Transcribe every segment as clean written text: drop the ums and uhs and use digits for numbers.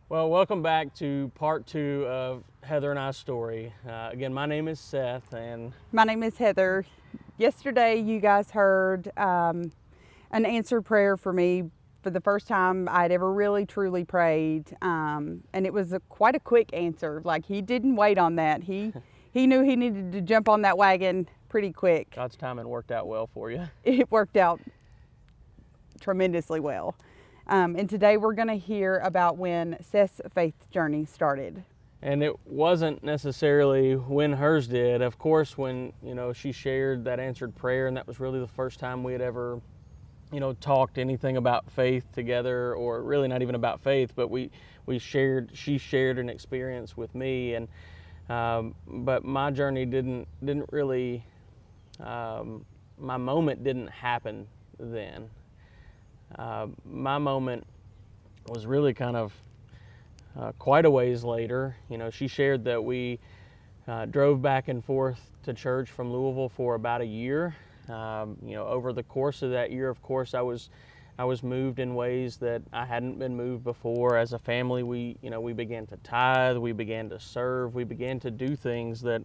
Well, welcome back to part 2 of Heather and I's story. Again, my name is Seth, and My name is Heather. Yesterday, you guys heard an answered prayer for me for the first time I'd ever really truly prayed, and it was quite a quick answer. Like, he didn't wait on that. He knew he needed to jump on that wagon pretty quick. God's timing worked out well for you. It worked out tremendously well. And today we're going to hear about when Seth's faith journey started. And it wasn't necessarily when hers did. Of course, when she shared that answered prayer, and that was really the first time we had ever talked anything about faith together, or really not even about faith, but she shared an experience with me, and but my journey didn't really, my moment didn't happen then. My moment was really kind of quite a ways later. She shared that we drove back and forth to church from Louisville for about a year. Over the course of that year, of course, I was moved in ways that I hadn't been moved before. As a family, we began to tithe, we began to serve, we began to do things that,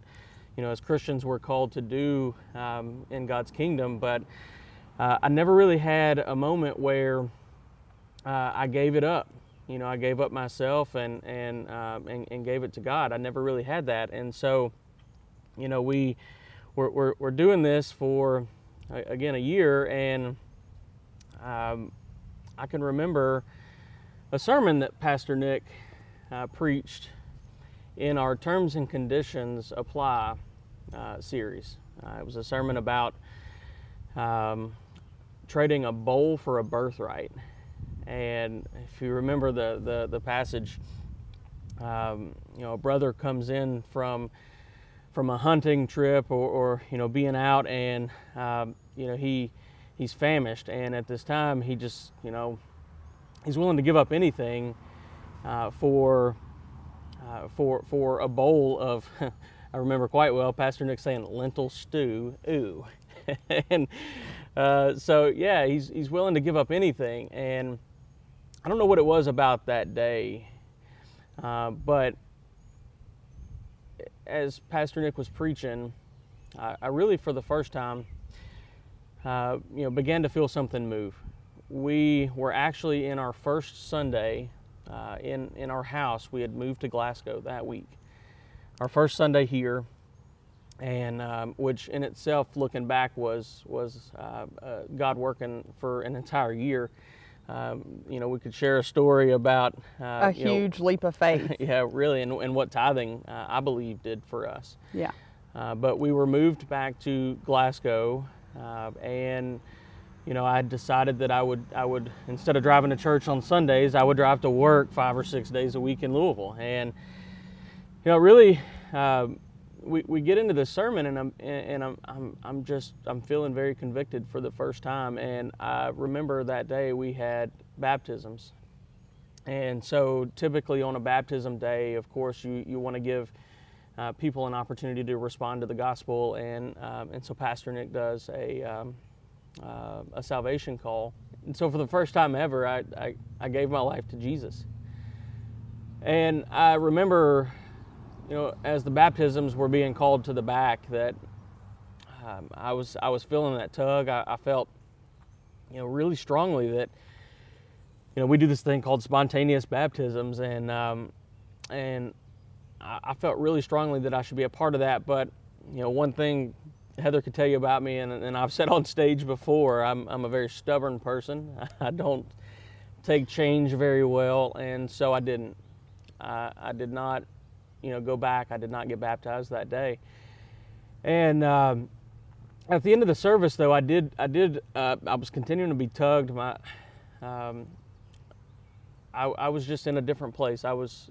as Christians we're called to do in God's kingdom. But I never really had a moment where I gave it up. I gave up myself and gave it to God. I never really had that, and so, we're doing this for again a year, and I can remember a sermon that Pastor Nick preached in our Terms and Conditions Apply series. It was a sermon about trading a bowl for a birthright. And if you remember the passage, a brother comes in from a hunting trip or being out, and he's famished, and at this time he just he's willing to give up anything for a bowl of I remember quite well Pastor Nick saying lentil stew. Ooh. And so yeah, he's willing to give up anything. And I don't know what it was about that day, but as Pastor Nick was preaching, I really, for the first time, began to feel something move. We were actually in our first Sunday in our house. We had moved to Glasgow that week. Our first Sunday here, and which in itself, looking back, was God working for an entire year. We could share a story about A huge leap of faith. yeah, really, and what tithing I believe did for us. Yeah. But we were moved back to Glasgow, and I decided that I would instead of driving to church on Sundays, I would drive to work 5 or 6 days a week in Louisville. And really, we get into this sermon, and I'm feeling very convicted for the first time. And I remember that day we had baptisms, and so typically on a baptism day, of course, you want to give people an opportunity to respond to the gospel, and so Pastor Nick does a salvation call. And so for the first time ever, I gave my life to Jesus. And I remember, as the baptisms were being called to the back, that I was feeling that tug. I felt, really strongly that, we do this thing called spontaneous baptisms, and I felt really strongly that I should be a part of that. But, one thing Heather could tell you about me, and I've said on stage before, I'm a very stubborn person. I don't take change very well, and so I didn't. I did not, go back. I did not get baptized that day. And at the end of the service, though, I was continuing to be tugged. I was just in a different place. I was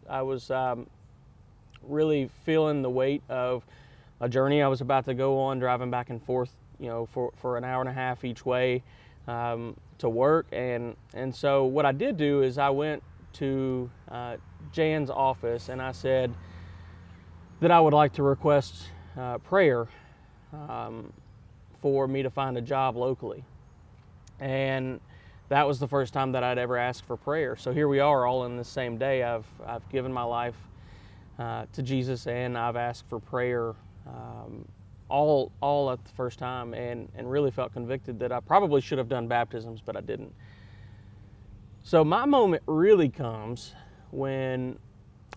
really feeling the weight of a journey I was about to go on, driving back and forth, for an hour and a half each way to work. And so what I did do is I went to Jan's office, and I said that I would like to request prayer for me to find a job locally. And that was the first time that I'd ever asked for prayer. So here we are, all in the same day. I've given my life to Jesus, and I've asked for prayer all at the first time, and really felt convicted that I probably should have done baptisms, but I didn't. So my moment really comes when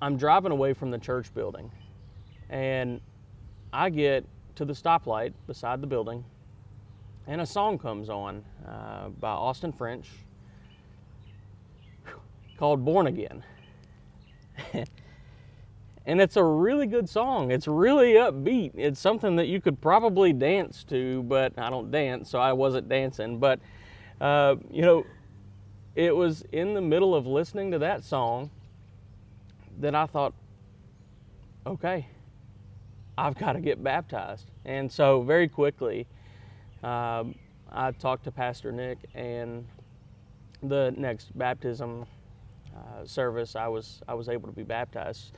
I'm driving away from the church building, and I get to the stoplight beside the building, and a song comes on by Austin French called Born Again. And it's a really good song. It's really upbeat. It's something that you could probably dance to, but I don't dance, so I wasn't dancing. But, it was in the middle of listening to that song that I thought, okay, I've got to get baptized. And so very quickly, I talked to Pastor Nick, and the next baptism service, I was able to be baptized.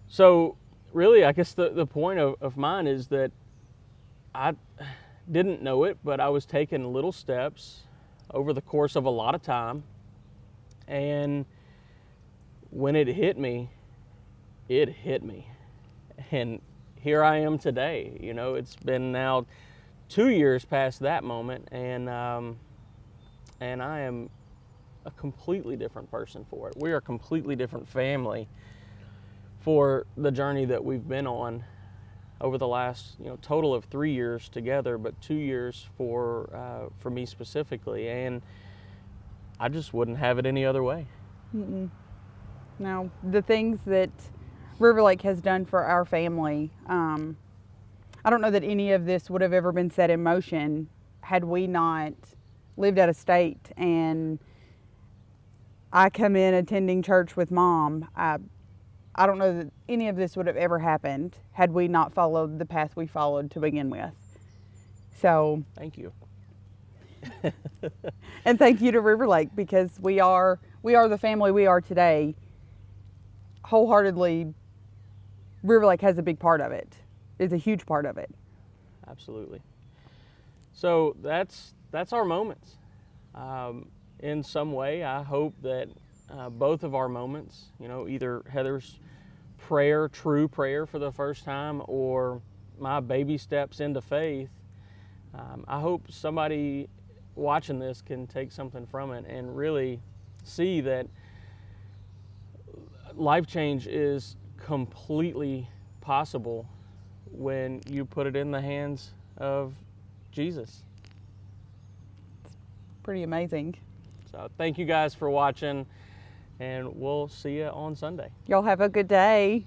So really, I guess the point of mine is that I didn't know it, but I was taking little steps over the course of a lot of time. And when it hit me. And here I am today. It's been now 2 years past that moment, and I am a completely different person for it. We are a completely different family for the journey that we've been on over the last total of 3 years together, but 2 years for me specifically, and I just wouldn't have it any other way. Now, the things that RiverLake has done for our family, I don't know that any of this would have ever been set in motion had we not lived out of state, and I come in attending church with Mom. I don't know that any of this would have ever happened had we not followed the path we followed to begin with. So thank you. And thank you to RiverLake, because we are the family we are today. Wholeheartedly, RiverLake has a big part of it. It's a huge part of it. Absolutely. So that's our moments. In some way, I hope that both of our moments, either Heather's true prayer for the first time, or my baby steps into faith, I hope somebody watching this can take something from it and really see that life change is completely possible when you put it in the hands of Jesus. It's pretty amazing. So thank you guys for watching, and we'll see you on Sunday. Y'all have a good day.